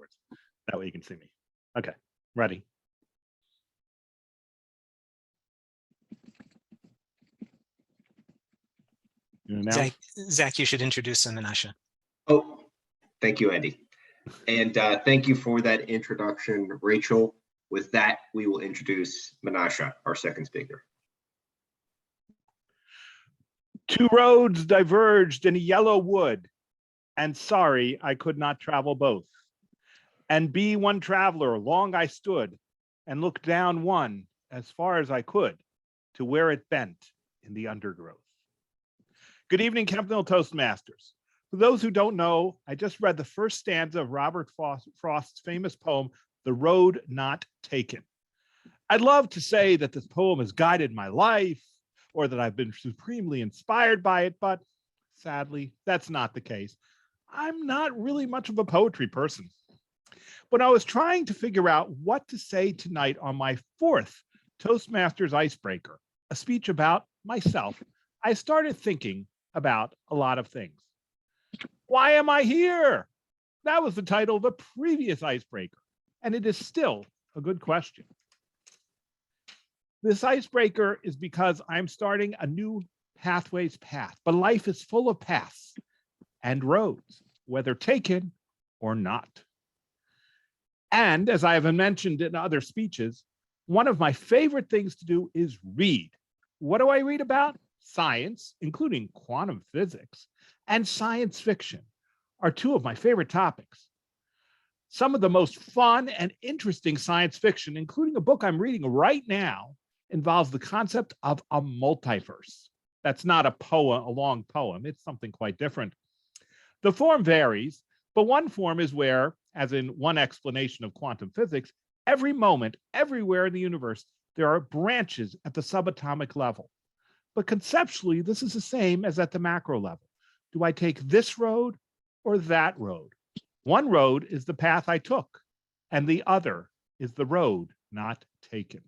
afterwards. That way you can see me. Okay, ready? Zach, you should introduce Manasseh. Oh, thank you, Andy. And thank you for that introduction, Rachel. With that, we will introduce Manasseh, our second speaker. Two roads diverged in a yellow wood, and sorry I could not travel both. And be one traveler, long I stood, and looked down one as far as I could to where it bent in the undergrowth. Good evening, Kemp Toastmasters. For those who don't know, I just read the first stanza of Robert Frost's famous poem, The Road Not Taken. I'd love to say that this poem has guided my life or that I've been supremely inspired by it, but sadly, that's not the case. I'm not really much of a poetry person. When I was trying to figure out what to say tonight on my fourth Toastmasters icebreaker, a speech about myself, I started thinking about a lot of things. Why am I here? That was the title of the previous icebreaker, and it is still a good question. This icebreaker is because I'm starting a new pathways path, but life is full of paths and roads, whether taken or not. And as I have mentioned in other speeches, one of my favorite things to do is read. What do I read about? Science, including quantum physics, and science fiction are two of my favorite topics. Some of the most fun and interesting science fiction, including a book I'm reading right now, involves the concept of a multiverse. That's not a poem, a long poem. It's something quite different. The form varies, but one form is where, as in one explanation of quantum physics, every moment, everywhere in the universe, there are branches at the subatomic level. But conceptually, this is the same as at the macro level. Do I take this road or that road? One road is the path I took, and the other is the road not taken.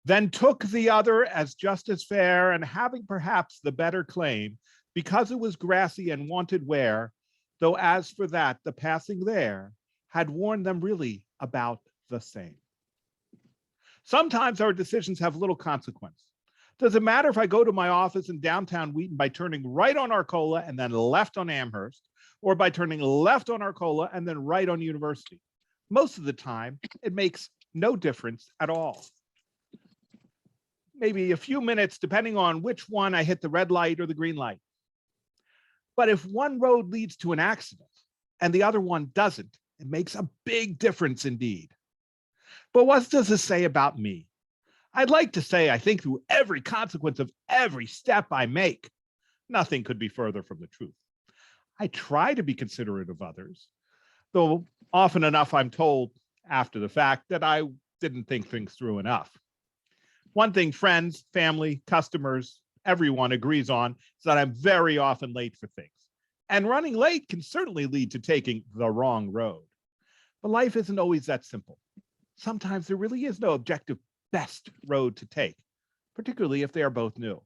Then took the other as just as fair, and having perhaps the better claim, because it was grassy and wanted wear, though as for that, the passing there had warned them really about the same. Sometimes our decisions have little consequence. Does it matter if I go to my office in downtown Wheaton by turning right on Arcola and then left on Amherst, or by turning left on Arcola and then right on University? Most of the time, it makes no difference at all. Maybe a few minutes, depending on which one I hit the red light or the green light. But if one road leads to an accident and the other one doesn't, it makes a big difference indeed. But what does this say about me? I'd like to say I think through every consequence of every step I make. Nothing could be further from the truth. I try to be considerate of others, though often enough I'm told after the fact that I didn't think things through enough. One thing friends, family, customers, everyone agrees on is that I'm very often late for things. And running late can certainly lead to taking the wrong road. But life isn't always that simple. Sometimes there really is no objective best road to take, particularly if they are both new.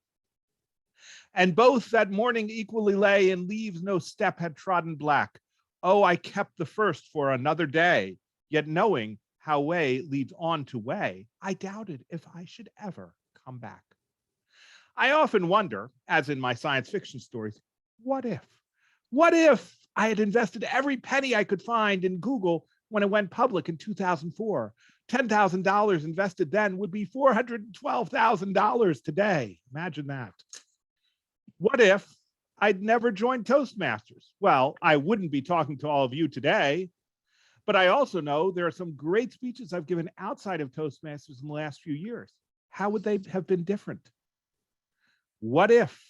And both that morning equally lay, and leaves no step had trodden black. Oh, I kept the first for another day, yet knowing how way leads on to way, I doubted if I should ever come back. I often wonder, as in my science fiction stories, what if? What if I had invested every penny I could find in Google when it went public in 2004? $10,000 invested then would be $412,000 today. Imagine that. What if I'd never joined Toastmasters? Well, I wouldn't be talking to all of you today, but I also know there are some great speeches I've given outside of Toastmasters in the last few years. How would they have been different? What if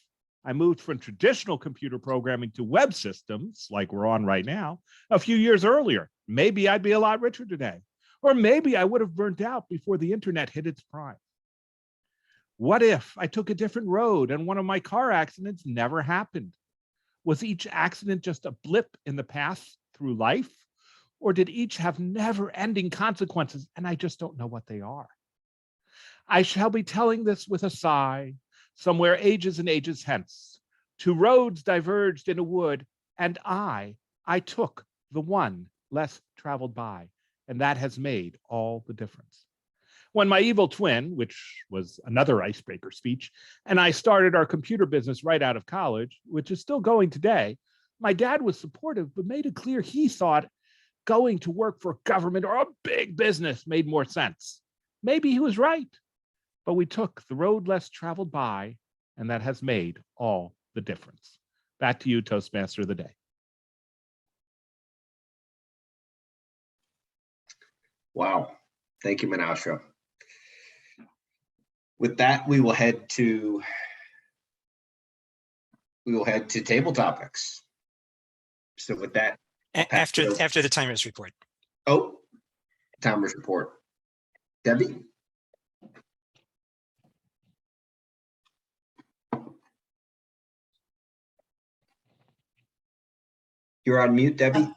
I moved from traditional computer programming to web systems, like we're on right now, a few years earlier? Maybe I'd be a lot richer today. Or maybe I would have burnt out before the internet hit its prime. What if I took a different road and one of my car accidents never happened? Was each accident just a blip in the path through life? Or did each have never-ending consequences and I just don't know what they are? I shall be telling this with a sigh, somewhere ages and ages hence. Two roads diverged in a wood, and I took the one less traveled by, and that has made all the difference. When my evil twin, which was another icebreaker speech, and I started our computer business right out of college, which is still going today, my dad was supportive, but made it clear he thought going to work for government or a big business made more sense. Maybe he was right, but we took the road less traveled by, and that has made all the difference. Back to you, Toastmaster of the Day. Wow. Thank you, Manasseh. With that, we will head to table topics. So with that, After the timers report. oh, timers report. Debbie? You're on mute, Debbie.